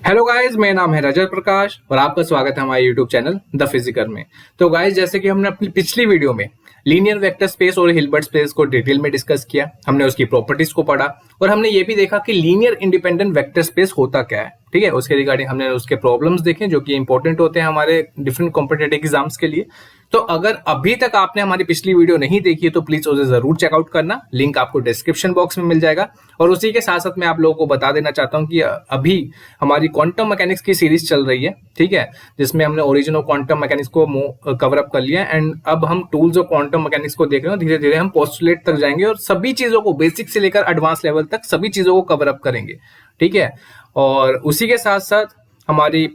Hello guys, मेरा नाम है रजत प्रकाश और आपका स्वागत है हमारे यूट्यूब चैनल द फिजिकर में। तो गाइस, जैसे कि हमने अपनी पिछली वीडियो में लीनियर वेक्टर स्पेस और हिल्बर्ट स्पेस को डिटेल में डिस्कस किया, हमने उसकी प्रॉपर्टीज को पढ़ा और हमने ये भी देखा कि लीनियर इंडिपेंडेंट वेक्टर स्पेस होता क्या है। ठीक है, उसके रिगार्डिंग हमने उसके प्रॉब्लम्स देखे जो कि इंपॉर्टेंट होते हैं हमारे डिफरेंट कॉम्पिटिटिव एग्जाम्स के लिए। तो अगर अभी तक आपने हमारी पिछली वीडियो नहीं देखी है तो प्लीज उसे जरूर चेकआउट करना, लिंक आपको डिस्क्रिप्शन बॉक्स में मिल जाएगा। और उसी के साथ साथ मैं आप लोगों को बता देना चाहता हूं कि अभी हमारी क्वांटम मैकेनिक्स की सीरीज चल रही है, ठीक है, जिसमें हमने ओरिजिन ऑफ क्वांटम मैकेनिक्स को कवर अप कर लिया एंड अब हम टूल्स ऑफ क्वांटम मैकेनिक्स को देख रहे हैं। धीरे धीरे हम पोस्टुलेट तक जाएंगे और सभी चीजों को बेसिक से लेकर एडवांस लेवल तक सभी चीजों को कवर अप करेंगे। ठीक है, और उसी के साथ साथ हमारी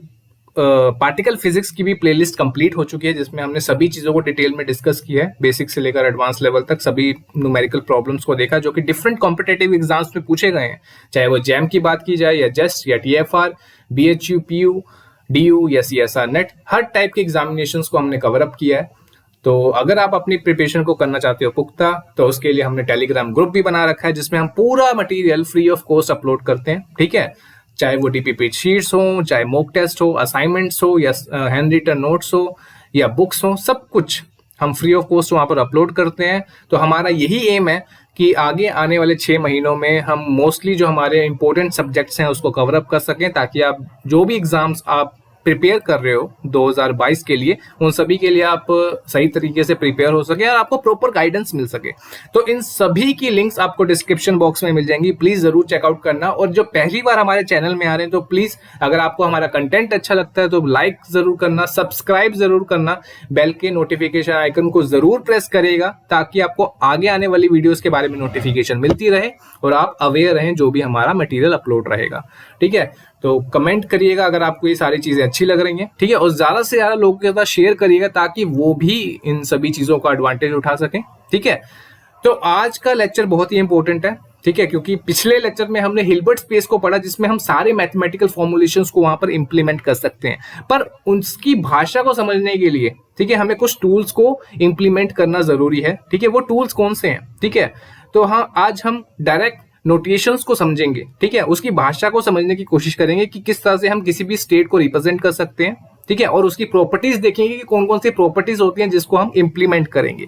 पार्टिकल फिजिक्स की भी प्लेलिस्ट कंप्लीट हो चुकी है जिसमें हमने सभी चीजों को डिटेल में डिस्कस किया है, बेसिक से लेकर एडवांस लेवल तक सभी न्यूमेरिकल प्रॉब्लम्स को देखा जो कि डिफरेंट कॉम्पिटिटिव एग्जाम्स में पूछे गए हैं, चाहे वो जैम की बात की जाए या जस्ट या टीएफआर, बीएचयू, पीयू, डीयू या सीएसआर नेट, हर टाइप के एग्जामिनेशंस को हमने कवर अप किया है। तो अगर आप अपनी प्रिपरेशन को करना चाहते हो पुख्ता, तो उसके लिए हमने टेलीग्राम ग्रुप भी बना रखा है जिसमें हम पूरा material free of cost upload करते हैं। ठीक है, चाहे वो डीपीपी शीट्स हो, चाहे मॉक टेस्ट हो, असाइनमेंट्स हो या हैंड रिटन नोट्स हो या बुक्स हो, सब कुछ हम फ्री ऑफ कॉस्ट वहां पर अपलोड करते हैं। तो हमारा यही एम है कि आगे आने वाले 6 महीनों में हम मोस्टली जो हमारे इंपॉर्टेंट सब्जेक्ट्स हैं उसको कवर अप कर सकें, ताकि आप जो भी एग्जाम्स आप प्रिपेयर कर रहे हो 2022 के लिए, उन सभी के लिए आप सही तरीके से प्रिपेयर हो सके और आपको प्रॉपर गाइडेंस मिल सके। तो इन सभी की लिंक्स आपको डिस्क्रिप्शन बॉक्स में मिल जाएंगी, प्लीज जरूर चेकआउट करना। और जो पहली बार हमारे चैनल में आ रहे हैं तो प्लीज, अगर आपको हमारा कंटेंट अच्छा लगता है तो लाइक जरूर करना, सब्सक्राइब जरूर करना, बेल के नोटिफिकेशन आइकन को जरूर प्रेस करेगा ताकि आपको आगे आने वाली वीडियोस के बारे में नोटिफिकेशन मिलती रहे और आप अवेयर रहें जो भी हमारा मटेरियल अपलोड रहेगा। ठीक है, तो कमेंट करिएगा अगर आपको ये सारी चीजें अच्छी लग रही हैं। ठीक है, और ज्यादा से ज्यादा लोगों के साथ शेयर करिएगा ताकि वो भी इन सभी चीजों का एडवांटेज उठा सकें। ठीक है, तो आज का लेक्चर बहुत ही इंपॉर्टेंट है। ठीक है, क्योंकि पिछले लेक्चर में हमने हिल्बर्ट स्पेस को पढ़ा जिसमें हम सारे मैथमेटिकल फॉर्मुलेशंस को वहां पर इंप्लीमेंट कर सकते हैं, पर उसकी भाषा को समझने के लिए, ठीक है, हमें कुछ टूल्स को इंप्लीमेंट करना जरूरी है। ठीक है, वो टूल्स कौन से हैं? ठीक है, तो हाँ, आज हम डायरेक्ट नोटेशंस को समझेंगे। ठीक है, उसकी भाषा को समझने की कोशिश करेंगे कि किस तरह से हम किसी भी स्टेट को रिप्रेजेंट कर सकते हैं। ठीक है, और उसकी प्रॉपर्टीज देखेंगे कि कौन कौन सी प्रॉपर्टीज होती हैं जिसको हम इंप्लीमेंट करेंगे।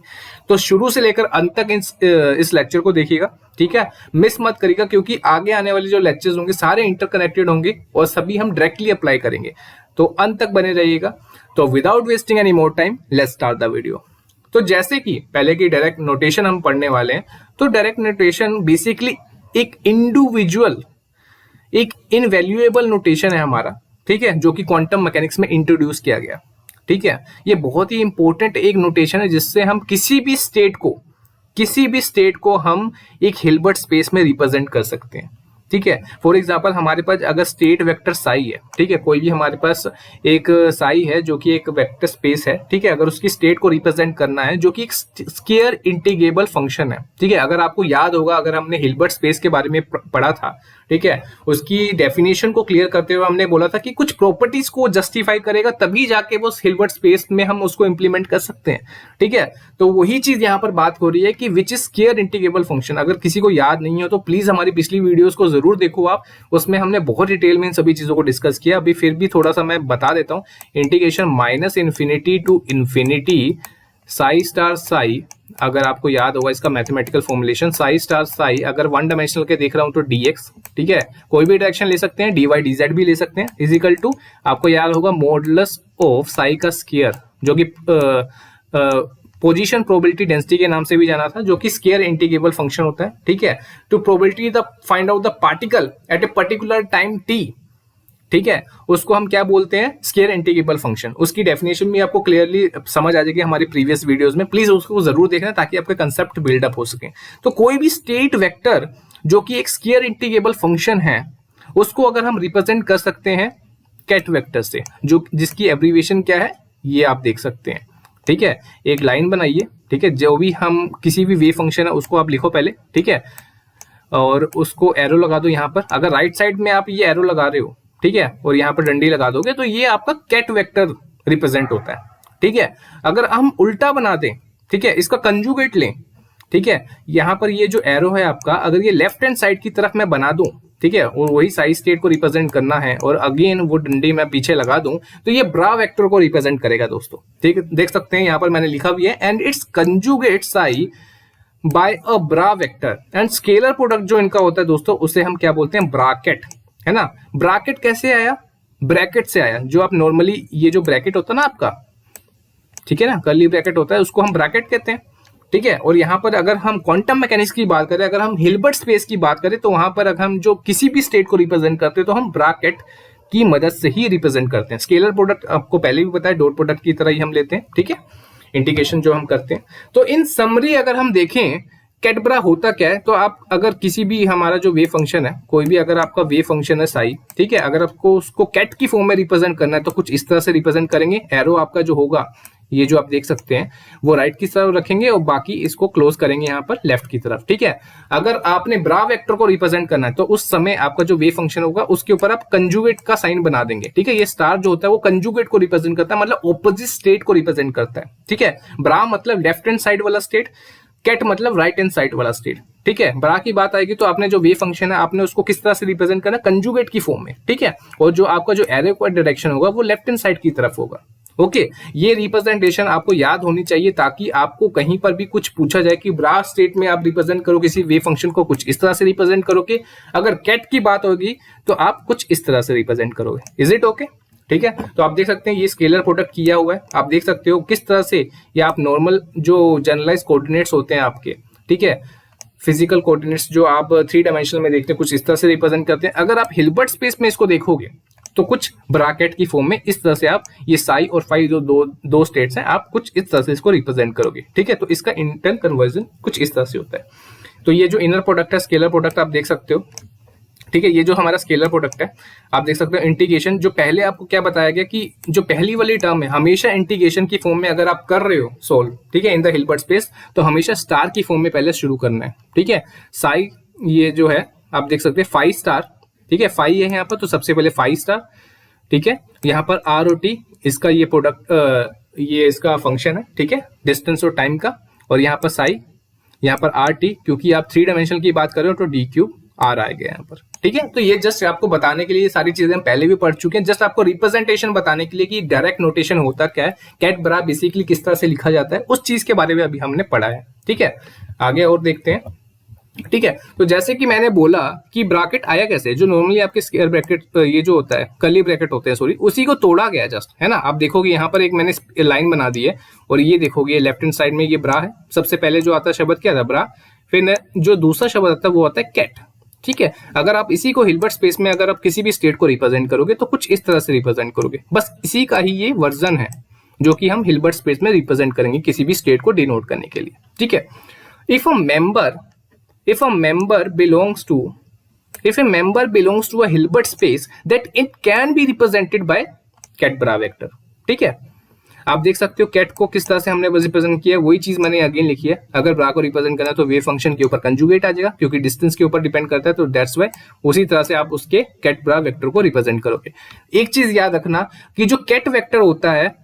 तो शुरू से लेकर अंत तक इस लेक्चर को देखिएगा। ठीक है, मिस मत करिएगा क्योंकि आगे आने वाले जो लेक्चर्स होंगे सारे इंटरकनेक्टेड होंगे और सभी हम डायरेक्टली अप्लाई करेंगे। तो अंत तक बने रहिएगा। तो without wasting any more time, let's start the video. तो जैसे कि पहले की डायरेक्ट नोटेशन हम पढ़ने वाले हैं, तो डायरेक्ट नोटेशन बेसिकली एक इंडिविजुअल, एक इनवैल्यूएबल नोटेशन है हमारा। ठीक है, जो कि क्वांटम मैकेनिक्स में इंट्रोड्यूस किया गया। ठीक है, ये बहुत ही इंपॉर्टेंट एक नोटेशन है जिससे हम किसी भी स्टेट को हम एक हिल्बर्ट स्पेस में रिप्रेजेंट कर सकते हैं। ठीक है, फॉर एग्जांपल हमारे पास अगर स्टेट वेक्टर साई है, ठीक है, कोई भी हमारे पास एक साई है जो कि एक वेक्टर स्पेस है। ठीक है, अगर उसकी स्टेट को रिप्रेजेंट करना है जो कि एक स्केयर इंटीग्रेबल फंक्शन है। ठीक है, अगर आपको याद होगा, अगर हमने हिल्बर्ट स्पेस के बारे में पढ़ा था, ठीक है, उसकी डेफिनेशन को क्लियर करते हुए हमने बोला था कि कुछ प्रॉपर्टीज को जस्टिफाई करेगा तभी जाके वो हिल्बर्ट स्पेस में हम उसको इंप्लीमेंट कर सकते हैं। ठीक है, तो वही चीज यहाँ पर बात हो रही है कि which is square integrable function. अगर किसी को याद नहीं हो तो प्लीज हमारी पिछली वीडियोस को जरूर देखो आप, उसमें हमने बहुत डिटेल में इन सभी चीजों को डिस्कस किया। अभी फिर भी थोड़ा सा मैं बता देता हूँ। Integration minus infinity to infinity psi star psi, अगर आपको याद होगा इसका mathematical formulation, psi star psi अगर वन डायमेंशनल के देख रहा हूं तो dx, ठीक है, कोई भी डायरेक्शन ले सकते हैं, dy dz भी ले सकते हैं, इजिकल टू आपको याद होगा मॉडुलस ऑफ साई का स्क्वायर, जो कि पोजीशन प्रोबेबिलिटी डेंसिटी के नाम से भी जाना था, जो कि स्केयर इंटीग्रेबल फंक्शन होता है। ठीक है, to probability the find out the particle at a particular time t, ठीक है, उसको हम क्या बोलते हैं? Square integrable function. उसकी डेफिनेशन भी आपको क्लियरली समझ आ जाएगी हमारी प्रीवियस वीडियोस में, प्लीज उसको जरूर देखना ताकि आपके कंसेप्ट बिल्डअप हो सके। तो कोई भी स्टेट वेक्टर जो कि एक स्केयर इंटीग्रेबल फंक्शन है, उसको अगर हम रिप्रेजेंट कर सकते हैं कैट वेक्टर से, जो जिसकी एब्रीविएशन क्या है ये आप देख सकते हैं। ठीक है, एक लाइन बनाइए, ठीक है, जो भी हम किसी भी वेव फंक्शन है उसको आप लिखो पहले, ठीक है, और उसको एरो लगा दो यहाँ पर। अगर राइट साइड में आप ये एरो लगा रहे हो, ठीक है, और यहाँ पर डंडी लगा दोगे तो ये आपका कैट वेक्टर रिप्रेजेंट होता है। ठीक है, अगर हम उल्टा बना दें, ठीक है, इसका कंजुगेट लें, ठीक है, यहाँ पर ये जो एरो है आपका, अगर ये लेफ्ट हैंड साइड की तरफ मैं बना दूं, ठीक है, और वही साई स्टेट को रिप्रेजेंट करना है, और अगेन वो डंडी मैं पीछे लगा दूं तो ये ब्रा वेक्टर को रिप्रेजेंट करेगा दोस्तों। ठीक है, देख सकते हैं यहाँ पर मैंने लिखा भी है, and its conjugate psi by a bra vector. And scalar product जो इनका होता है दोस्तों उसे हम क्या बोलते हैं, ब्राकेट, है ना। ब्राकेट कैसे आया, ब्रैकेट से आया। जो आप नॉर्मली ये जो ब्रैकेट होता है ना आपका, ठीक है ना, कर्ली ब्रैकेट होता है, उसको हम ब्रैकेट कहते हैं। ठीक है, और यहाँ पर अगर हम क्वांटम मैकेनिक्स की बात करें, अगर हम हिल्बर्ट स्पेस की बात करें, तो वहां पर अगर हम जो किसी भी स्टेट को रिप्रेजेंट करते हैं तो हम ब्रैकेट की मदद से ही रिप्रेजेंट करते हैं। स्केलर प्रोडक्ट आपको पहले भी पता है, डॉट प्रोडक्ट की तरह ही हम लेते हैं। ठीक है, इंटीग्रेशन जो हम करते हैं। तो इन समरी अगर हम देखें कैट ब्रा होता क्या है, तो आप अगर किसी भी हमारा जो वेव फंक्शन है, कोई भी अगर आपका वेव फंक्शन है साई, ठीक है, अगर आपको उसको कैट की फॉर्म में रिप्रेजेंट करना है तो कुछ इस तरह से रिप्रेजेंट करेंगे। एरो आपका जो होगा, ये जो आप देख सकते हैं, वो राइट की तरफ रखेंगे और बाकी इसको क्लोज करेंगे यहाँ पर लेफ्ट की तरफ। ठीक है, अगर आपने ब्रा वेक्टर को रिप्रेजेंट करना है तो उस समय आपका जो वेव फंक्शन होगा उसके ऊपर आप कंजुगेट का साइन बना देंगे। ठीक है, ये स्टार जो होता है वो कंजुगेट को रिप्रेजेंट करता है, मतलब ऑपोजिट स्टेट को रिप्रेजेंट करता है। ठीक है, ब्रा मतलब लेफ्ट हैंड साइड वाला स्टेट, कैट मतलब राइट हैंड साइड वाला स्टेट। ठीक है, ब्रा की बात आएगी तो आपने जो वेव फंक्शन है आपने उसको किस तरह से रिप्रेजेंट करना, कंजुगेट की फॉर्म में। ठीक है, और जो आपका जो एरो का डायरेक्शन होगा वो लेफ्ट हैंड साइड की तरफ होगा। ओके, ये रिप्रेजेंटेशन आपको याद होनी चाहिए ताकि आपको कहीं पर भी कुछ पूछा जाए कि ब्रा स्टेट में आप रिप्रेजेंट करो किसी वेव फंक्शन को, कुछ इस तरह से रिप्रेजेंट करोगे। अगर कैट की बात होगी तो आप कुछ इस तरह से रिप्रेजेंट करोगे। Is it okay? ठीक है, तो आप देख सकते हैं ये स्केलर प्रोडक्ट किया हुआ है। आप देख सकते हो किस तरह से ये आप नॉर्मल जो जनरलाइज कोऑर्डिनेट्स होते हैं आपके, ठीक है, फिजिकल कोऑर्डिनेट्स जो आप 3 डायमेंशनल में देखते हैं, कुछ इस तरह से रिप्रेजेंट करते हैं। अगर आप हिल्बर्ट स्पेस में इसको देखोगे तो कुछ ब्रैकेट की फॉर्म में इस तरह से आप ये साई और फाई जो दो स्टेट्स हैं, आप कुछ इस तरह से इसको रिप्रेजेंट करोगे। ठीक है, तो इसका इंटर कन्वर्जन कुछ इस तरह से होता है। तो ये जो इनर प्रोडक्ट है, स्केलर प्रोडक्ट, आप देख सकते हो। ठीक है, ये जो हमारा स्केलर प्रोडक्ट है, आप देख सकते हो इंटीग्रेशन। जो पहले आपको क्या बताया गया कि जो पहली वाली टर्म है हमेशा इंटीग्रेशन की फॉर्म में अगर आप कर रहे हो सोल्व, ठीक है, इन द हिल्बर्ट स्पेस, तो हमेशा स्टार की फॉर्म में पहले शुरू करना है। ठीक है, साई ये जो है आप देख सकते हैं 5 स्टार, ठीक है, 5 है यहाँ पर, तो सबसे पहले 5 स्टार। ठीक है, यहाँ पर आर ओ टी इसका ये प्रोडक्ट ये इसका फंक्शन है, ठीक है, डिस्टेंस और टाइम का। और यहाँ पर साई, यहाँ पर आर टी, क्योंकि आप 3 डायमेंशनल की बात कर रहे हो तो डी क्यूब आर आएगा यहाँ पर। ठीक है, तो ये जस्ट आपको बताने के लिए, ये सारी चीजें हम पहले भी पढ़ चुके हैं, जस्ट आपको रिप्रेजेंटेशन बताने के लिए कि डायरेक्ट नोटेशन होता क्या है, कैट ब्रा बेसिकली किस तरह से लिखा जाता है, उस चीज के बारे में अभी हमने पढ़ा है। ठीक है, आगे और देखते हैं। ठीक है, तो जैसे कि मैंने बोला कि ब्रैकेट आया कैसे, जो नॉर्मली आपके स्क्वायर ब्रैकेट ये जो होता है, कर्ली ब्रैकेट होते हैं, सॉरी, उसी को तोड़ा गया जस्ट, है ना। आप देखोगे यहाँ पर एक मैंने लाइन बना दी है, और ये देखोगे लेफ्ट हैंड साइड में ये ब्रा है। सबसे पहले जो आता है शब्द क्या था, ब्रा। फिर जो दूसरा शब्द आता है वो आता है कैट। ठीक है, अगर आप इसी को हिल्बर्ट स्पेस में अगर आप किसी भी स्टेट को रिप्रेजेंट करोगे तो कुछ इस तरह से रिप्रेजेंट करोगे। बस इसी का ही ये वर्जन है जो कि हम हिल्बर्ट स्पेस में रिप्रेजेंट करेंगे किसी भी स्टेट को डिनोट करने के लिए। ठीक है, if a member belongs to a Hilbert space, that it can be represented by cat bra vector। ठीक है, आप देख सकते हो कैट को किस तरह से हमने रिप्रेजेंट किया है, वही चीज मैंने अगेन लिखी है। अगर ब्रा को रिप्रेजेंट करना है तो वेव फंक्शन के ऊपर कंजुगेट आ जाएगा, क्योंकि डिस्टेंस के ऊपर डिपेंड करता है, तो दैट्स वाई उसी तरह से आप उसके कैट ब्रा वेक्टर को रिप्रेजेंट करोगे। एक चीज याद रखना कि जो कैट वेक्टर होता है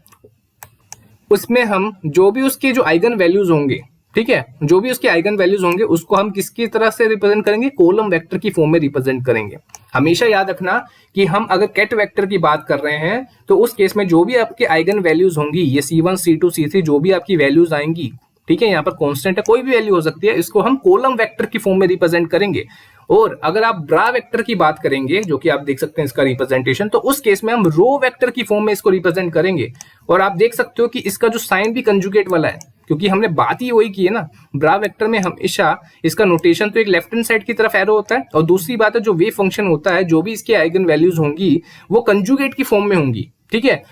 उसमें हम जो भी उसके जो आइगन वैल्यूज होंगे, ठीक है, जो भी उसके आइगन वैल्यूज होंगे उसको हम किसकी तरह से रिप्रेजेंट करेंगे, कॉलम वेक्टर की फॉर्म में रिप्रेजेंट करेंगे। हमेशा याद रखना कि हम अगर कैट वेक्टर की बात कर रहे हैं तो उस केस में जो भी आपके आइगन वैल्यूज होंगी, ये C1 C2 C3 जो भी आपकी वैल्यूज आएंगी, ठीक है, यहाँ पर कांस्टेंट है, कोई भी वैल्यू हो सकती है, इसको हम कॉलम वेक्टर की फॉर्म में रिप्रेजेंट करेंगे। और अगर आप ब्रा वेक्टर की बात करेंगे, जो कि आप देख सकते हैं इसका रिप्रेजेंटेशन, तो उस केस में हम रो वेक्टर की फॉर्म में इसको रिप्रेजेंट करेंगे। और आप देख सकते हो कि इसका जो साइन भी कंजुगेट वाला है, क्योंकि हमने बात ही वही की है ना। ब्रा वेक्टर में हमेशा इसका नोटेशन तो एक लेफ्ट हैंड साइड की तरफ एरो होता है, और दूसरी बात है जो वेव फंक्शन होता है, जो भी इसके आइगन वैल्यूज होंगी वो कंजुगेट की फॉर्म में होंगी। ठीक है,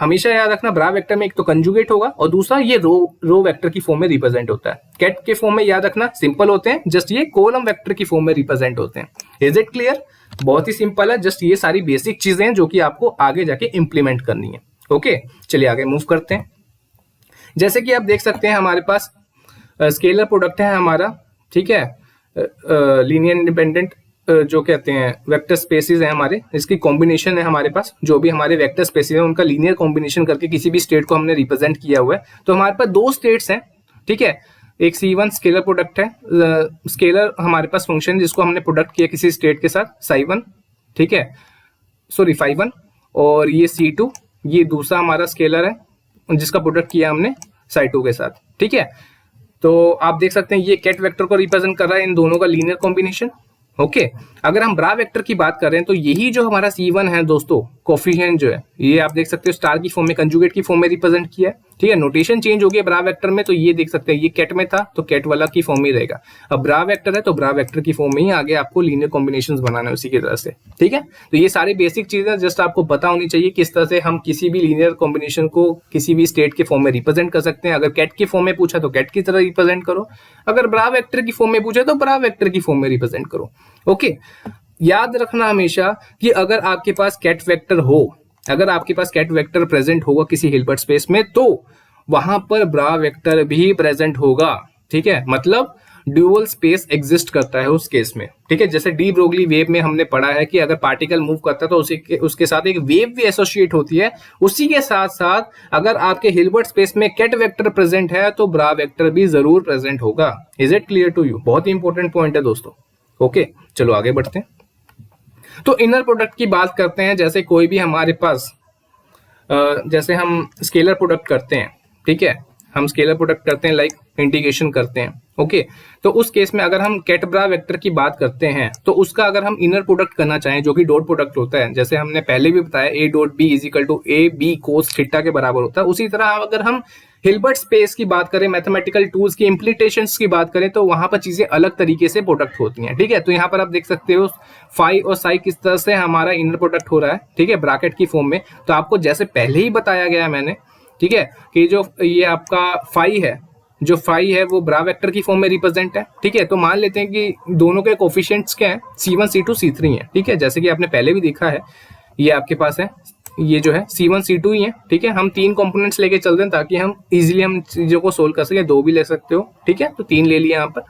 हमेशा याद रखना ब्रा वेक्टर में एक तो कंजुगेट होगा और दूसरा ये रो वेक्टर की फॉर्म में रिप्रेजेंट होता है। कैट के फॉर्म में याद रखना सिंपल होते हैं, जस्ट ये कॉलम वेक्टर की फॉर्म में रिप्रेजेंट होते हैं। Is it clear? बहुत ही सिंपल है, जस्ट ये सारी बेसिक चीजें हैं जो कि आपको आगे जाके इंप्लीमेंट करनी है। ओके, चलिए आगे मूव करते हैं। जैसे कि आप देख सकते हैं हमारे पास स्केलर प्रोडक्ट है हमारा, ठीक है, लीनियर इंडिपेंडेंट जो कहते हैं वेक्टर स्पेसिस है हमारे, इसकी कॉम्बिनेशन है हमारे पास। जो भी हमारे वेक्टर स्पेसिस है उनका लीनियर कॉम्बिनेशन करके किसी भी स्टेट को हमने रिप्रेजेंट किया हुआ है। तो हमारे पास 2 स्टेट्स हैं, ठीक है, एक C1 स्केलर प्रोडक्ट है, स्केलर हमारे पास फंक्शन जिसको हमने प्रोडक्ट किया किसी स्टेट के साथ psi1, ठीक है, सॉरी phi1, और ये C2 ये दूसरा हमारा स्केलर है जिसका प्रोडक्ट किया हमने psi2 के साथ, ठीक है। तो आप देख सकते हैं ये कैट वेक्टर को रिप्रेजेंट कर रहा है इन दोनों का लीनियर कॉम्बिनेशन। ओके, अगर हम ब्रा वेक्टर की बात करें तो यही जो हमारा C1 है दोस्तों, कोफिशिएंट जो है ये आप देख सकते हो स्टार की फॉर्म में, कंजुगेट की फॉर्म में रिप्रेजेंट किया है, ठीक है। नोटेशन चेंज हो गया ब्रा वेक्टर में, तो ये देख सकते हैं ये कैट में था तो कैट वाला की फॉर्म में रहेगा। अब ब्रा वेक्टर है तो ब्रा वेक्टर की फॉर्म में ही आगे आपको लीनियर कॉम्बिनेशंस बनाना है उसी की तरह से, ठीक है। तो ये सारी बेसिक चीजें जस्ट आपको पता होनी चाहिए किस तरह से हम किसी भी लीनियर कॉम्बिनेशन को किसी भी स्टेट के फॉर्म में रिप्रेजेंट कर सकते हैं। अगर कैट की फॉर्म में पूछा तो कैट की तरह रिप्रेजेंट करो, अगर ब्रा वेक्टर की फॉर्म में पूछा तो ब्रा वेक्टर की फॉर्म में रिप्रेजेंट करो। ओके, याद रखना हमेशा कि अगर आपके पास कैट वेक्टर हो, अगर आपके पास कैट वेक्टर प्रेजेंट होगा किसी हिल्बर्ट स्पेस में तो वहां पर ब्रा वेक्टर भी प्रेजेंट होगा, ठीक है। मतलब ड्यूअल स्पेस एग्जिस्ट करता है उस केस में, ठीक है। जैसे डी ब्रोगली वेव में हमने पढ़ा है कि अगर पार्टिकल मूव करता है तो उसके साथ एक वेव भी एसोसिएट होती है, उसी के साथ साथ अगर आपके हिल्बर्ट स्पेस में कैट वेक्टर प्रेजेंट है तो ब्रा वेक्टर भी जरूर प्रेजेंट होगा। Is it clear to you? बहुत ही इंपॉर्टेंट पॉइंट है दोस्तों। ओके, चलो आगे बढ़ते हैं। तो इनर प्रोडक्ट की बात करते हैं। जैसे कोई भी हमारे पास जैसे हम स्केलर प्रोडक्ट करते हैं, ठीक है, हम स्केलर प्रोडक्ट करते हैं लाइक इंटीग्रेशन करते हैं। ओके, तो उस केस में अगर हम कैट ब्रा वेक्टर की बात करते हैं तो उसका अगर हम इनर प्रोडक्ट करना चाहें जो कि डॉट प्रोडक्ट होता है, जैसे हमने पहले भी बताया A dot B is equal to A B cos theta के बराबर होता है, उसी तरह अगर हम हिल्बर्ट स्पेस की बात करें, मैथमेटिकल टूल्स की इम्प्लीटेशंस की बात करें तो वहां पर चीजें अलग तरीके से प्रोडक्ट होती हैं, ठीक है। तो यहाँ पर आप देख सकते हो फाई और साई किस तरह से हमारा इनर प्रोडक्ट हो रहा है, ठीक है, ब्रैकेट की फॉर्म में। तो आपको जैसे पहले ही बताया गया है मैंने, ठीक है, कि जो ये आपका फाई है, जो फाई है वो ब्रा वेक्टर की फॉर्म में रिप्रेजेंट है, ठीक है। तो मान लेते हैं कि दोनों के कोफिशिएंट्स क्या है, C1 C2 C3 है, ठीक है। जैसे कि आपने पहले भी देखा है, ये आपके पास है, ये जो है C1 C2 ही है, ठीक है। हम तीन कंपोनेंट्स लेके चलते हैं ताकि हम इजीली हम चीजों को सोल्व कर सके, दो भी ले सकते हो, ठीक है। तो तीन ले लिए यहाँ पर।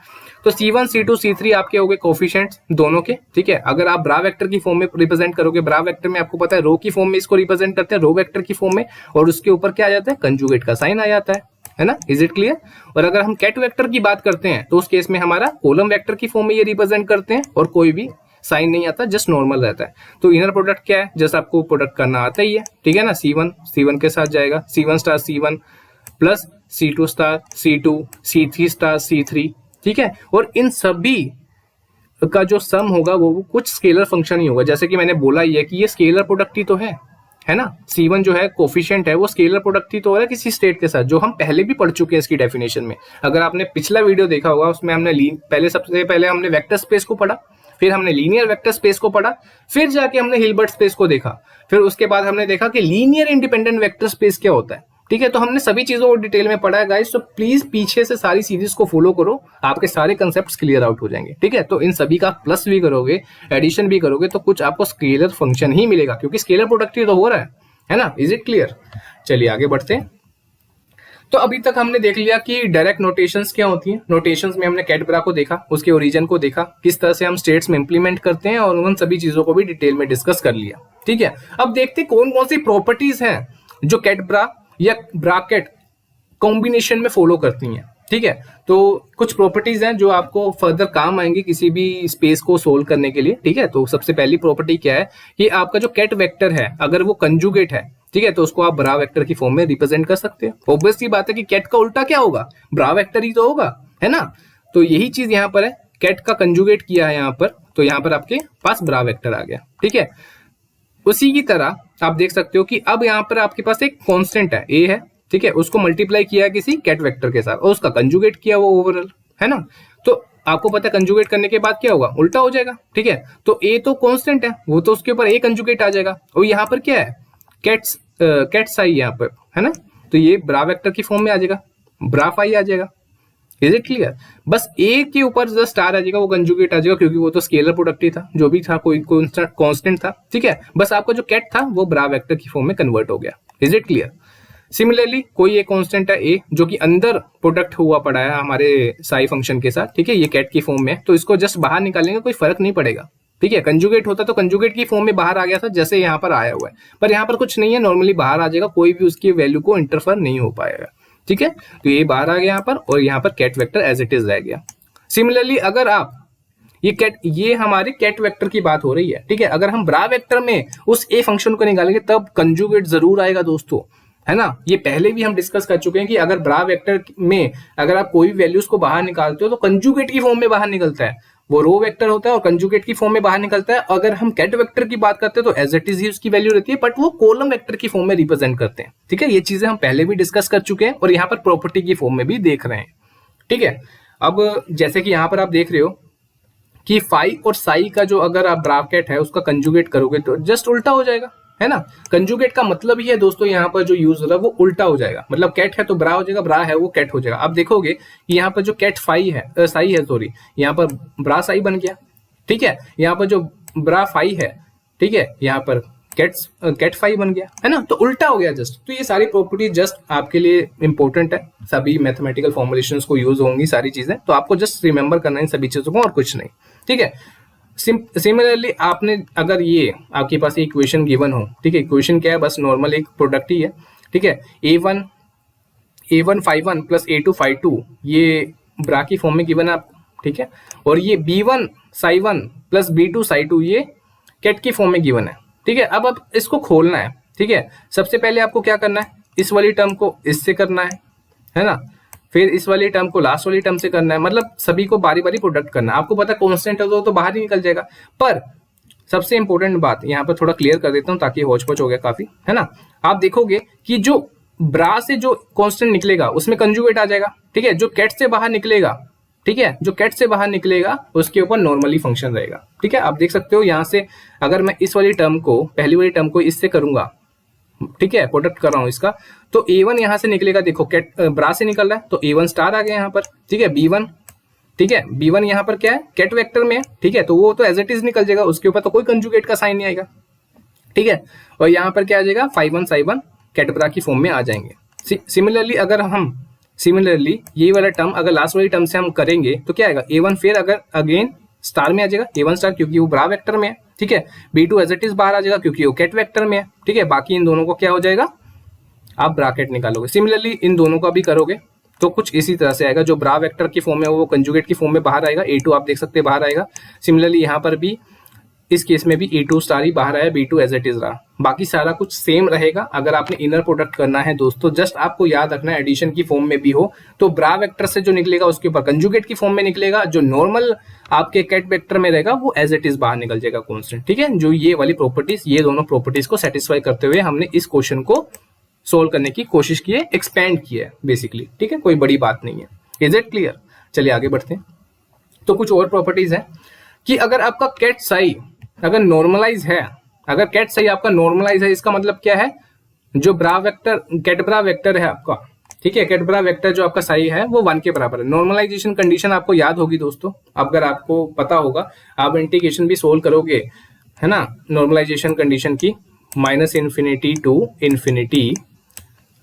तो C1 C2 C3 आपके हो गए कोफिशिएंट्स दोनों के, ठीक है। अगर आप ब्रा वेक्टर की फॉर्म में रिप्रेजेंट करोगे, ब्रा वेक्टर में आपको पता है रो की फॉर्म में इसको रिप्रेजेंट करते हैं, रो वेक्टर की फॉर्म में, और उसके ऊपर क्या आ जाता है, कंजुगेट का साइन आ जाता है ना। Is it clear? और अगर हम कैट वेक्टर की बात करते हैं तो उस केस में हमारा कॉलम वेक्टर की फॉर्म में ये रिप्रेजेंट करते हैं और कोई भी साइन नहीं आता, जस्ट नॉर्मल रहता है। तो इनर प्रोडक्ट क्या है, जस्ट आपको प्रोडक्ट करना आता ही है, ठीक है ना। C1 के साथ जाएगा, C1 star C1 plus C2 star C2, C3 star C3, ठीक है। और इन सभी का जो सम होगा वो कुछ स्केलर फंक्शन ही होगा। जैसे कि मैंने बोला ही है कि ये स्केलर प्रोडक्ट ही तो है ना। C1 जो है कोफिशिएंट है वो स्केलर प्रोडक्ट ही तो है किसी स्टेट के साथ, जो हम पहले भी पढ़ चुके हैं इसकी डेफिनेशन में। अगर आपने पिछला वीडियो देखा होगा उसमें हमने सबसे पहले हमने वेक्टर स्पेस को पढ़ा, फिर हमने लीनियर वेक्टर स्पेस को पढ़ा, फिर जाके हमने हिल्बर्ट स्पेस को देखा, फिर उसके बाद हमने देखा कि लीनियर इंडिपेंडेंट वेक्टर स्पेस क्या होता है, ठीक है। तो हमने सभी चीजों को डिटेल में पढ़ा है गाइस, तो प्लीज पीछे से सारी सीरीज को फॉलो करो, आपके सारे कंसेप्ट्स क्लियर आउट हो जाएंगे, ठीक है। तो इन सभी का प्लस भी करोगे, एडिशन भी करोगे तो कुछ आपको स्केलर फंक्शन ही मिलेगा, क्योंकि स्केलर प्रोडक्ट ही तो हो रहा है ना। Is it clear? चलिए आगे बढ़ते हैं। तो अभी तक हमने देख लिया कि डायरेक्ट नोटेशंस क्या होती हैं। नोटेशंस में हमने कैट ब्रा को देखा, उसके ओरिजिन को देखा, किस तरह से हम स्टेट्स में इंप्लीमेंट करते हैं, और उन सभी चीजों को भी डिटेल में डिस्कस कर लिया, ठीक है। अब देखते हैं कौन कौन सी प्रॉपर्टीज हैं जो कैट ब्रा या ब्रैकेट कॉम्बिनेशन में फॉलो करती हैं, ठीक है। तो कुछ प्रॉपर्टीज हैं जो आपको फर्दर काम आएंगी किसी भी स्पेस को सोल्व करने के लिए, ठीक है। तो सबसे पहली प्रॉपर्टी क्या है कि आपका जो कैट वेक्टर है अगर वो कंजुगेट है, ठीक है, तो उसको आप ब्रा वेक्टर की फॉर्म में रिप्रेजेंट कर सकते हो। ऑब्वियस सी बात है कि कैट का उल्टा क्या होगा, ब्रा वेक्टर ही तो होगा, है ना। तो यही चीज यहाँ पर है, कैट का कंजुगेट किया है यहाँ पर, तो यहाँ पर आपके पास ब्रा वेक्टर आ गया, ठीक है। उसी की तरह आप देख सकते हो कि अब यहाँ पर आपके पास एक कांस्टेंट है, ए है, ठीक है, उसको मल्टीप्लाई किया है किसी कैट वेक्टर के साथ और उसका कंजुगेट किया वो ओवरऑल, है ना। तो आपको पता है कंजुगेट करने के बाद क्या होगा, उल्टा हो जाएगा, ठीक है। तो ए तो कांस्टेंट है, वो तो उसके ऊपर ए कंजुगेट आ जाएगा, और यहाँ पर क्या है, कैट साई यहाँ पर, है ना। तो ये ब्रा वेक्टर की फॉर्म में आ जाएगा, ब्रा फाई आ जाएगा। Is it clear? बस ए के ऊपर जो स्टार आ जाएगा वो कंजुगेट आ जाएगा, क्योंकि वो तो स्केलर प्रोडक्ट ही था, जो भी था कोई कांस्टेंट था, ठीक है। बस आपका जो कैट था वो ब्रा वेक्टर की फॉर्म में कन्वर्ट हो गया। Is it clear? सिमिलरली कोई एक कांस्टेंट है ए जो कि अंदर प्रोडक्ट हुआ पड़ा है हमारे साई फंक्शन के साथ, ठीक है, ये कैट की फॉर्म में, तो इसको जस्ट बाहर निकालेंगे, कोई फर्क नहीं पड़ेगा, ठीक है। कंजुगेट होता तो कंजुगेट की फॉर्म में बाहर आ गया था, जैसे यहाँ पर आया हुआ है, पर यहाँ पर कुछ नहीं है, नॉर्मली बाहर आ जाएगा, कोई भी उसकी वैल्यू को इंटरफेयर नहीं हो पाएगा, ठीक है, तो ये बाहर आ गया यहाँ पर, और यहाँ पर ket vector as it is रह गया। सिमिलरली अगर आप ये हमारे कैट वेक्टर की बात हो रही है, ठीक है, अगर हम ब्रा वेक्टर में उस ए फंक्शन को निकालेंगे तब कंजुगेट जरूर आएगा दोस्तों, है ना। ये पहले भी हम डिस्कस कर चुके हैं कि अगर ब्रा वेक्टर में अगर आप कोई वैल्यूज को बाहर निकालते हो तो कंजुगेट की फॉर्म में बाहर निकलता है, वो रो वेक्टर होता है और कंजुगेट की फॉर्म में बाहर निकलता है। अगर हम कैट वेक्टर की बात करते हैं तो एज इट इज ही उसकी वैल्यू रहती है, बट वो कॉलम वेक्टर की फॉर्म में रिप्रेजेंट करते हैं, ठीक है। ये चीजें हम पहले भी डिस्कस कर चुके हैं और यहाँ पर प्रॉपर्टी की फॉर्म में भी देख रहे हैं, ठीक है। अब जैसे कि यहाँ पर आप देख रहे हो कि फाई और साई का जो अगर आप ब्रैकेट है उसका कंजुगेट करोगे तो जस्ट उल्टा हो जाएगा, है ना। कंजुगेट का मतलब ही है दोस्तों यहाँ पर जो यूज हो रहा है वो उल्टा हो जाएगा, मतलब कैट है तो ब्रा हो जाएगा, ब्रा है वो कैट हो जाएगा। आप देखोगे कि यहाँ पर जो कैट फाई है साई है, सॉरी, यहाँ पर ब्रा साई बन गया, ठीक है। यहाँ पर जो ब्रा फाई है, ठीक है, यहाँ पर कैट फाई बन गया, है ना, तो उल्टा हो गया जस्ट। तो ये सारी प्रॉपर्टी जस्ट आपके लिए इंपॉर्टेंट है, सभी मैथमेटिकल फॉर्मुलेशंस को यूज होंगी सारी चीजें, तो आपको जस्ट रिमेंबर करना है इन सभी चीजों को और कुछ नहीं, ठीक है। सिमिलरली आपने अगर ये आपके पास इक्वेशन गिवन हो, ठीक है, इक्वेशन क्या है, बस नॉर्मल एक प्रोडक्ट ही है, ठीक है। A1 phi1 plus A2 phi2 ये ब्रा की फॉर्म में गिवन है आपको, ठीक है, और ये B1 psi1 plus B2 psi2 ये कैट की फॉर्म में गिवन है, ठीक है। अब इसको खोलना है, ठीक है। सबसे पहले आपको क्या करना है, इस वाली टर्म को इससे करना है ना, फिर इस वाली टर्म को लास्ट वाली टर्म से करना है, मतलब सभी को बारी बारी प्रोडक्ट करना है। आपको पता है कांस्टेंट है तो बाहर ही निकल जाएगा, पर सबसे इंपॉर्टेंट बात यहाँ पर थोड़ा क्लियर कर देता हूँ ताकि होच पोच हो गया काफी, है ना। आप देखोगे कि जो ब्रा से जो कांस्टेंट निकलेगा उसमें कंजुगेट आ जाएगा, ठीक है। जो कैट से बाहर निकलेगा, ठीक है, जो कैट से बाहर निकलेगा उसके ऊपर नॉर्मली फंक्शन रहेगा, ठीक है। आप देख सकते हो यहाँ से अगर मैं इस वाली टर्म को, पहली वाली टर्म को इससे करूंगा, ठीक है, प्रोडक्ट कर रहा हूं इसका, तो A1 यहां से निकलेगा, देखो कैट ब्रा से निकल रहा है तो A1 स्टार आ गया यहाँ पर, ठीक है। B1, ठीक है, B1 यहाँ पर क्या है, कैट वेक्टर में है, ठीक है, तो वो तो एज इट इज निकल जाएगा, उसके ऊपर तो कोई कंजुगेट का साइन नहीं आएगा, ठीक है। और यहाँ पर क्या आ जाएगा, phi1 psi1 कैट ब्रा की फॉर्म में आ जाएंगे। सिमिलरली ये वाला टर्म अगर लास्ट वाली टर्म से हम करेंगे तो क्या आएगा, A1 फिर अगर अगेन स्टार में आ जाएगा, A1 स्टार क्योंकि वो ब्रा वेक्टर में है, ठीक है। B2 एज इट इज बाहर आ जाएगा क्योंकि वो कैट वेक्टर में है, ठीक है। बाकी इन दोनों को क्या हो जाएगा, आप ब्रैकेट निकालोगे। सिमिलरली इन दोनों का भी करोगे तो कुछ इसी तरह से आएगा, जो ब्रा वेक्टर की फॉर्म में वो कंजुगेट की फॉर्म में बाहर आएगा, A2 आप देख सकते हैं बाहर आएगा। सिमिलरली यहाँ पर भी इस केस में भी A2 स्टार ही बाहर आया, B2 एज इट इज रहा, बाकी सारा कुछ सेम रहेगा। अगर आपने इनर प्रोडक्ट करना है दोस्तों, जस्ट आपको याद रखना है एडिशन की फॉर्म में भी हो तो ब्रा वेक्टर से जो निकलेगा उसके ऊपर कंजुगेट की फॉर्म में निकलेगा, जो नॉर्मल आपके कैट वेक्टर में रहेगा वो एज इट इज बाहर निकल जाएगा कांस्टेंट, ठीक है। जो ये वाली प्रॉपर्टीज, ये दोनों प्रॉपर्टीज को सेटिस्फाई करते हुए हमने इस क्वेश्चन को सोल्व करने की कोशिश की है, एक्सपेंड किया है बेसिकली, ठीक है, कोई बड़ी बात नहीं है। Is it clear? चलिए आगे बढ़ते हैं। तो कुछ और प्रॉपर्टीज है कि अगर आपका कैट साई अगर नॉर्मलाइज है, अगर कैट साई आपका नॉर्मलाइज है, इसका मतलब क्या है, जो ब्रा वेक्टर कैट ब्रा वेक्टर है आपका, ठीक है, कैट ब्रा वेक्टर जो आपका साई है वो 1 के बराबर है। नॉर्मलाइजेशन कंडीशन आपको याद होगी दोस्तों, अगर आपको पता होगा आप इंटीग्रेशन भी सोल्व करोगे, है ना, नॉर्मलाइजेशन कंडीशन की -∞ to infinity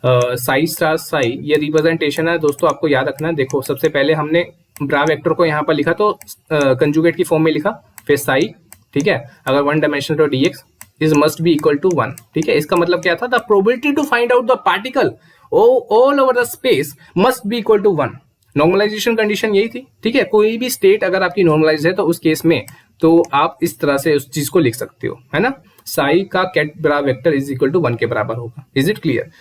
psi star psi, ये रिप्रेजेंटेशन है दोस्तों, आपको याद रखना है। देखो सबसे पहले हमने ब्रा वेक्टर को यहाँ पर लिखा तो कंजुगेट की फॉर्म में लिखा, फिर साई, ठीक है, अगर 1 डायमेंशनल तो dx is must be equal to 1, ठीक है। इसका मतलब क्या था, the probability to find out the particle all over the space must be equal to 1। Normalisation condition यही थी, ठीक है। कोई भी स्टेट अगर आपकी नॉर्मलाइज है तो उस केस में तो आप इस तरह से उस चीज को लिख सकते हो, है ना, साई का ket bra vector is equal to 1 के बराबर होगा। Is it clear?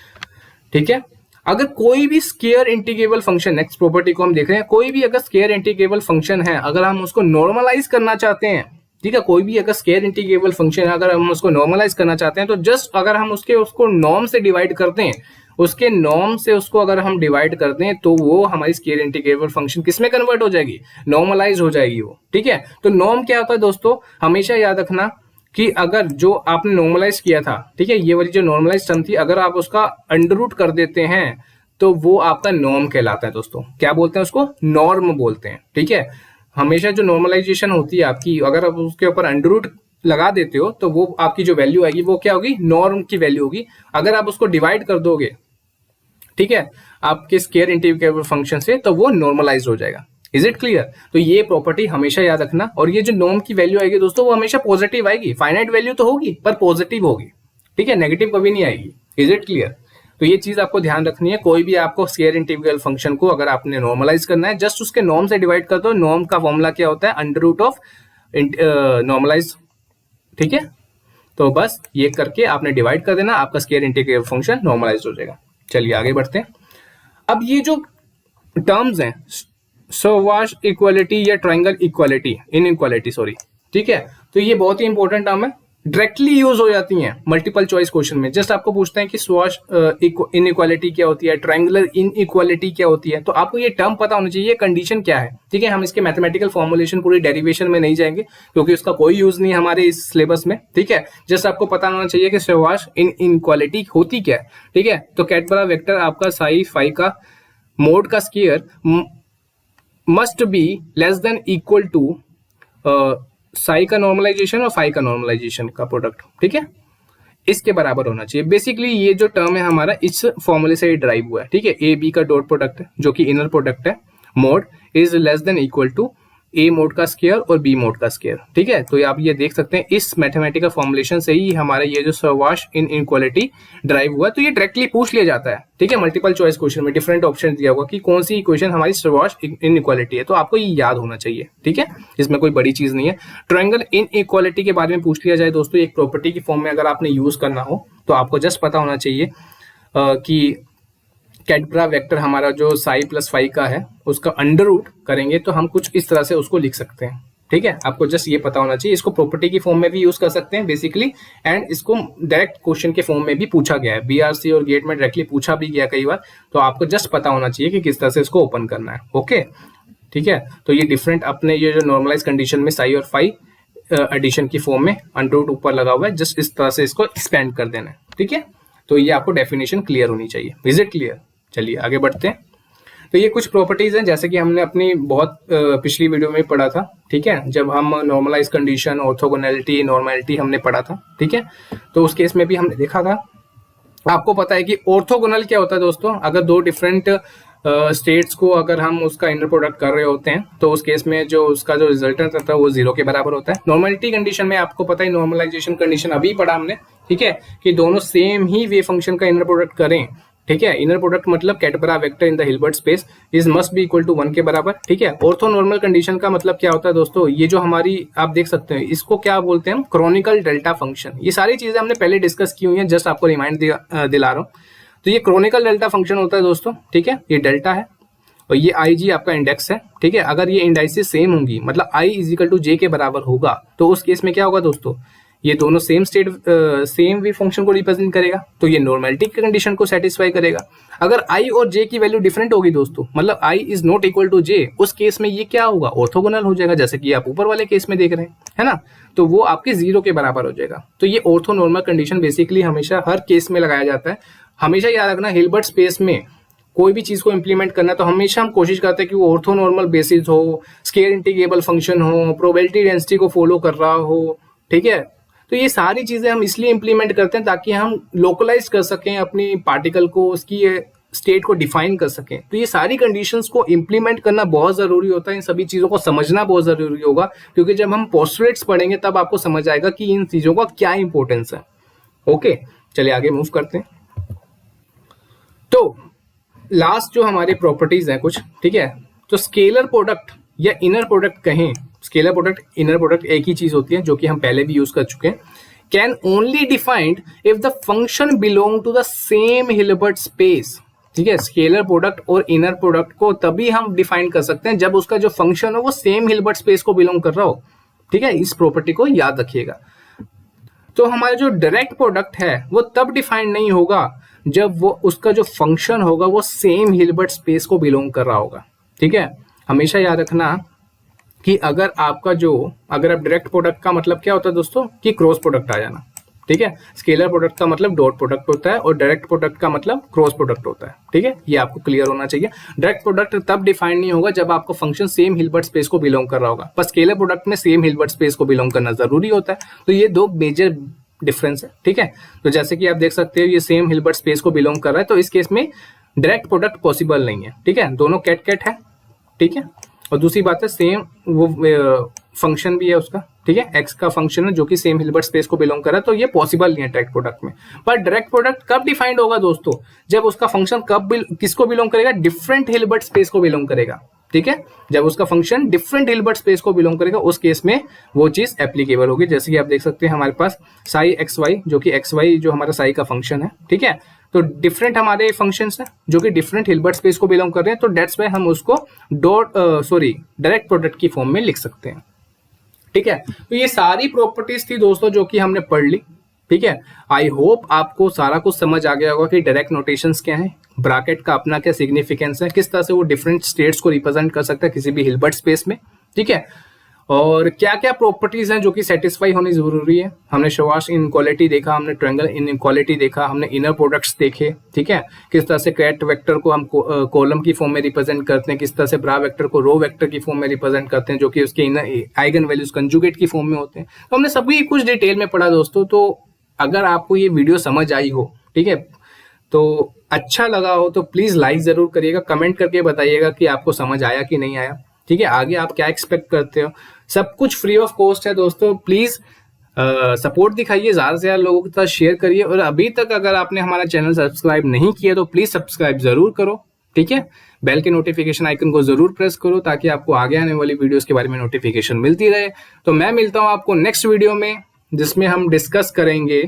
ठीक है। अगर कोई भी square integrable function, next property को हम देख रहे हैं, कोई भी अगर स्केयर इंटीग्रेबल फंक्शन है, अगर हम उसको नॉर्मलाइज करना चाहते हैं, ठीक है, कोई भी अगर स्केयर इंटीग्रेबल फंक्शन है अगर हम उसको नॉर्मलाइज करना चाहते हैं तो जस्ट अगर हम उसको नॉर्म से डिवाइड करते हैं, उसके नॉर्म से उसको अगर हम डिवाइड करते हैं तो वो हमारी स्केयर इंटीग्रेबल फंक्शन किस में कन्वर्ट हो जाएगी, नॉर्मलाइज हो जाएगी वो, ठीक है। तो नॉर्म क्या होता है दोस्तों, हमेशा याद रखना कि अगर जो आपने नॉर्मलाइज किया था, ठीक है, ये वाली जो नॉर्मलाइज टर्म थी, अगर आप उसका अंडर रूट कर देते हैं तो वो आपका नॉर्म कहलाता है दोस्तों। क्या बोलते हैं उसको, नॉर्म बोलते हैं, ठीक है। हमेशा जो नॉर्मलाइजेशन होती है आपकी, अगर आप उसके ऊपर अंडर रूट लगा देते हो तो वो आपकी जो वैल्यू आएगी वो क्या होगी, नॉर्म की वैल्यू होगी। अगर आप उसको डिवाइड कर दोगे, ठीक है, आपके स्केयर इंटीग्रेबल फंक्शन से, तो वो नॉर्मलाइज हो जाएगा। Is it clear? तो ये प्रॉपर्टी हमेशा याद रखना। और ये जो नॉर्म की वैल्यू आएगी दोस्तों वो हमेशा पॉजिटिव आएगी, फाइनाइट वैल्यू तो होगी पर पॉजिटिव होगी, ठीक है, नेगेटिव कभी नहीं आएगी। Is it clear? तो ये चीज आपको ध्यान रखनी है। कोई भी आपको स्केलर इंटीग्रल फंक्शन को अगर आपने नॉर्मलाइज करना है, जस्ट उसके नॉर्म से डिवाइड कर दो। नॉर्म का फॉर्मूला क्या होता है? अंडर रूट ऑफ नॉर्मलाइज, ठीक है। तो बस ये करके आपने डिवाइड कर देना, आपका स्केलर इंटीग्रल फंक्शन नॉर्मलाइज हो जाएगा। चलिए आगे बढ़ते हैं। अब ये जो टर्म्स हैं सवाश इक्वालिटी या ट्रायंगल इक्वालिटी, इनइक्वालिटी सॉरी, ठीक है, तो ये बहुत ही इंपॉर्टेंट टर्म है, डायरेक्टली यूज हो जाती हैं मल्टीपल चॉइस क्वेश्चन में। जस्ट आपको पूछते हैं कि स्वाश इनइक्वालिटी क्या होती है, ट्रायंगुलर इनइक्वालिटी क्या होती है, तो आपको ये टर्म पता होना चाहिए, कंडीशन क्या है, ठीक है। हम इसके मैथमेटिकल फॉर्मुलेशन पूरी डेरिवेशन में नहीं जाएंगे क्योंकि उसका कोई यूज नहीं हमारे इस सिलेबस में, ठीक है। जस्ट आपको पता होना चाहिए कि स्वाश इनइक्वालिटी होती क्या है, ठीक है। तो कैट बड़ा वेक्टर आपका साई फाई का मोड का square must be less than equal to psi का नॉर्मलाइजेशन और फाई का नॉर्मलाइजेशन का प्रोडक्ट, ठीक है, इसके बराबर होना चाहिए। बेसिकली ये जो टर्म है हमारा इस फॉर्मूले से ड्राइव हुआ है, ठीक है। ए बी का डॉट प्रोडक्ट है जो कि इनर प्रोडक्ट है, mod is less than equal to A mod का स्क्वायर और बी मोड का स्क्वायर, ठीक है। तो आप ये देख सकते हैं इस मैथमेटिकल फॉर्मुलेशन से ही हमारा ये जो सवाश इनइक्वालिटी ड्राइव हुआ है। तो ये डायरेक्टली पूछ लिया जाता है, ठीक है, मल्टीपल चॉइस क्वेश्चन में डिफरेंट ऑप्शन दिया होगा कि कौन सी इक्वेशन हमारी सवाश इनइक्वालिटी है, तो आपको ये याद होना चाहिए, ठीक है, इसमें कोई बड़ी चीज नहीं है। ट्रायंगल इनइक्वालिटी के बारे में पूछ लिया जाए दोस्तों, एक प्रॉपर्टी की फॉर्म में अगर आपने यूज करना हो तो आपको जस्ट पता होना चाहिए कि कैडब्रा वेक्टर हमारा जो साई प्लस फाई का है उसका अंडर रूट करेंगे तो हम कुछ इस तरह से उसको लिख सकते हैं, ठीक है। आपको जस्ट ये पता होना चाहिए। इसको प्रॉपर्टी की फॉर्म में भी यूज कर सकते हैं बेसिकली, एंड इसको डायरेक्ट क्वेश्चन के फॉर्म में भी पूछा गया है, बीआरसी और गेट में डायरेक्टली पूछा भी गया कई बार, तो आपको जस्ट पता होना चाहिए कि किस तरह से इसको ओपन करना है, ओके, ठीक है। तो ये डिफरेंट अपने ये जो नॉर्मलाइज कंडीशन में साई और फाई एडिशन की फॉर्म में अंडर रूट ऊपर लगा हुआ है, जस्ट इस तरह से इसको एक्सपेंड कर देना है, ठीक है। तो ये आपको डेफिनेशन क्लियर होनी चाहिए। Is it clear? चलिए आगे बढ़ते हैं। तो ये कुछ प्रॉपर्टीज हैं जैसे कि हमने अपनी बहुत पिछली वीडियो में पढ़ा था, ठीक है, जब हम नॉर्मलाइज कंडीशन, ऑर्थोगोनैलिटी, नॉर्मलिटी हमने पढ़ा था, ठीक है। तो उस केस में भी हमने देखा था, आपको पता है कि ऑर्थोगोनल क्या होता है दोस्तों, अगर दो डिफरेंट स्टेट्स को अगर हम उसका इनर प्रोडक्ट कर रहे होते हैं तो उस केस में जो उसका जो रिजल्टेंट रहता है वो 0 के बराबर होता है। नॉर्मलिटी कंडीशन में आपको पता है, नॉर्मलाइजेशन कंडीशन अभी पढ़ा हमने, ठीक है, कि दोनों सेम ही वेव फंक्शन का इनर प्रोडक्ट करें, ठीक है। इनर प्रोडक्ट मतलब कैडबरा vector in the Hilbert space is must be equal to 1 के बराबर, ठीक है। ऑर्थो नॉर्मल कंडीशन का मतलब क्या होता है दोस्तों, ये जो हमारी आप देख सकते हैं इसको क्या बोलते हैं हम, क्रोनिकल डेल्टा फंक्शन। ये सारी चीजें हमने पहले डिस्कस की हुई हैं, जस्ट आपको रिमाइंड दिला रहा हूँ। तो ये क्रोनिकल डेल्टा फंक्शन होता है दोस्तों, ठीक है, ये डेल्टा है और ये आई जी आपका इंडेक्स है, ठीक है। अगर ये इंडाइसेस सेम होंगी मतलब आई इज इक्वल टू जे के बराबर होगा तो उस केस में क्या होगा दोस्तों, ये दोनों same state same wave function को रिप्रेजेंट करेगा, तो ये नॉर्मलिटी की कंडीशन को सेटिस्फाई करेगा। अगर आई और जे की वैल्यू डिफरेंट होगी दोस्तों, मतलब I is not equal to जे, उस केस में ये क्या होगा, ऑर्थोगोनल हो जाएगा, जैसे कि आप ऊपर वाले केस में देख रहे हैं, है ना। तो वो आपके 0 के बराबर हो जाएगा। तो ये ऑर्थो नॉर्मल कंडीशन बेसिकली हमेशा हर केस में लगाया जाता है। हमेशा याद रखना, हिल्बर्ट स्पेस में कोई भी चीज को इंप्लीमेंट करना तो हमेशा हम कोशिश करते हैं कि वो ऑर्थो नॉर्मल बेसिस हो, स्केलर इंटीग्रेबल फंक्शन हो, प्रोबेबिलिटी डेंसिटी को फॉलो कर रहा हो, ठीक है। तो ये सारी चीजें हम इसलिए इंप्लीमेंट करते हैं ताकि हम लोकलाइज कर सकें अपनी पार्टिकल को, उसकी स्टेट को डिफाइन कर सकें। तो ये सारी कंडीशंस को इंप्लीमेंट करना बहुत जरूरी होता है, इन सभी चीजों को समझना बहुत जरूरी होगा, क्योंकि जब हम पोस्टुलेट्स पढ़ेंगे तब आपको समझ आएगा कि इन चीजों का क्या इंपॉर्टेंस है। ओके, चलिए आगे मूव करते हैं। तो लास्ट जो हमारे प्रॉपर्टीज हैं कुछ, ठीक है, तो स्केलर प्रोडक्ट या इनर प्रोडक्ट कहें, स्केलर प्रोडक्ट इनर प्रोडक्ट एक ही चीज होती है जो कि हम पहले भी यूज कर चुके हैं। Can only defined if the function belong to the same Hilbert space, ठीक है। स्केलर प्रोडक्ट और इनर प्रोडक्ट को तभी हम डिफाइन कर सकते हैं जब उसका जो फंक्शन हो वो सेम हिल्बर्ट स्पेस को बिलोंग कर रहा हो, ठीक है। इस प्रॉपर्टी को याद रखिएगा। तो हमारा जो डायरेक्ट प्रोडक्ट है वो तब डिफाइन नहीं होगा जब वो उसका जो फंक्शन होगा वो सेम हिल्बर्ट स्पेस को बिलोंग कर रहा होगा, ठीक है। हमेशा याद रखना कि अगर आप डायरेक्ट प्रोडक्ट का मतलब क्या होता है दोस्तों, कि क्रॉस प्रोडक्ट आ जाना, ठीक है। स्केलर प्रोडक्ट का मतलब डॉट प्रोडक्ट होता है और डायरेक्ट प्रोडक्ट का मतलब क्रॉस प्रोडक्ट होता है, ठीक है। ये आपको क्लियर होना चाहिए। डायरेक्ट प्रोडक्ट तब डिफाइन नहीं होगा जब आपका फंक्शन सेम हिल्बर्ट स्पेस को बिलोंग कर रहा होगा, पर स्केलर प्रोडक्ट में सेम हिल्बर्ट स्पेस को बिलोंग करना जरूरी होता है। तो ये दो मेजर डिफरेंस है, ठीक है। तो जैसे कि आप देख सकते हो ये सेम हिल्बर्ट स्पेस को बिलोंग कर रहा है, तो इस केस में डायरेक्ट प्रोडक्ट पॉसिबल नहीं है, ठीक है। दोनों कैट कैट है, ठीक है। और दूसरी बात है सेम वो फंक्शन भी है उसका, ठीक है, एक्स का फंक्शन है जो कि सेम हिल्बर्ट स्पेस को बिलोंग कर रहा है, तो ये पॉसिबल नहीं है डायरेक्ट प्रोडक्ट में। पर डायरेक्ट प्रोडक्ट कब डिफाइंड होगा दोस्तों, जब उसका फंक्शन किसको बिलोंग करेगा, डिफरेंट हिल्बर्ट स्पेस को बिलोंग करेगा, ठीक है, जब उसका फंक्शन डिफरेंट हिल्बर्ट स्पेस को बिलोंग करेगा उस केस में वो चीज एप्लीकेबल होगी। जैसे कि आप देख सकते हैं हमारे पास साई एक्स वाई, जो कि एक्स वाई जो हमारा साई का फंक्शन है, ठीक है, तो डिफरेंट हमारे फंक्शंस हैं जो कि डिफरेंट हिल्बर्ट स्पेस को बिलोंग कर रहे हैं, तो दैट्स वाई हम उसको डायरेक्ट प्रोडक्ट की फॉर्म में लिख सकते हैं, ठीक है। तो ये सारी प्रॉपर्टीज थी दोस्तों जो कि हमने पढ़ ली, ठीक है। आई होप आपको सारा कुछ समझ आ गया होगा कि डायरेक्ट नोटेशंस क्या है, ब्रैकेट का अपना क्या सिग्निफिकेंस है, किस तरह से वो डिफरेंट स्टेट्स को रिप्रेजेंट कर सकता है किसी भी हिल्बर्ट स्पेस में, ठीक है, और क्या क्या प्रॉपर्टीज हैं जो कि सेटिस्फाई होनी जरूरी है। हमने शवाश इनइक्वालिटी देखा, हमने ट्रायंगल इनइक्वालिटी देखा, हमने इनर प्रोडक्ट्स देखे, ठीक है, किस तरह से कैट वेक्टर को हम कॉलम की फॉर्म में रिप्रेजेंट करते हैं, किस तरह से ब्रा वेक्टर को रो वेक्टर की फॉर्म में रिप्रेजेंट करते हैं जो कि उसके इनर आइगन वैल्यूज कंजुगेट की फॉर्म में होते हैं। तो हमने सभी कुछ डिटेल में पढ़ा दोस्तों। तो अगर आपको ये वीडियो समझ आई हो, ठीक है, तो अच्छा लगा हो तो प्लीज लाइक जरूर करिएगा, कमेंट करके बताइएगा कि आपको समझ आया कि नहीं आया, ठीक है, आगे आप क्या एक्सपेक्ट करते हो। सब कुछ फ्री ऑफ कॉस्ट है दोस्तों, प्लीज सपोर्ट दिखाइए, ज्यादा से ज्यादा लोगों के साथ शेयर करिए, और अभी तक अगर आपने हमारा चैनल सब्सक्राइब नहीं किया तो प्लीज सब्सक्राइब जरूर करो, ठीक है, बेल के नोटिफिकेशन आइकन को जरूर प्रेस करो ताकि आपको आगे आने वाली वीडियोस के बारे में नोटिफिकेशन मिलती रहे। तो मैं मिलता हूं आपको नेक्स्ट वीडियो में जिसमें हम डिस्कस करेंगे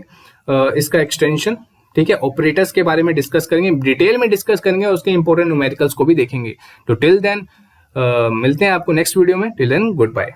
इसका एक्सटेंशन, ठीक है, ऑपरेटर्स के बारे में डिस्कस करेंगे, डिटेल में डिस्कस करेंगे और उसके इंपॉर्टेंट न्यूमेरिकल्स को भी देखेंगे। तो टिल देन मिलते हैं आपको नेक्स्ट वीडियो में, टिल देन गुड बाय।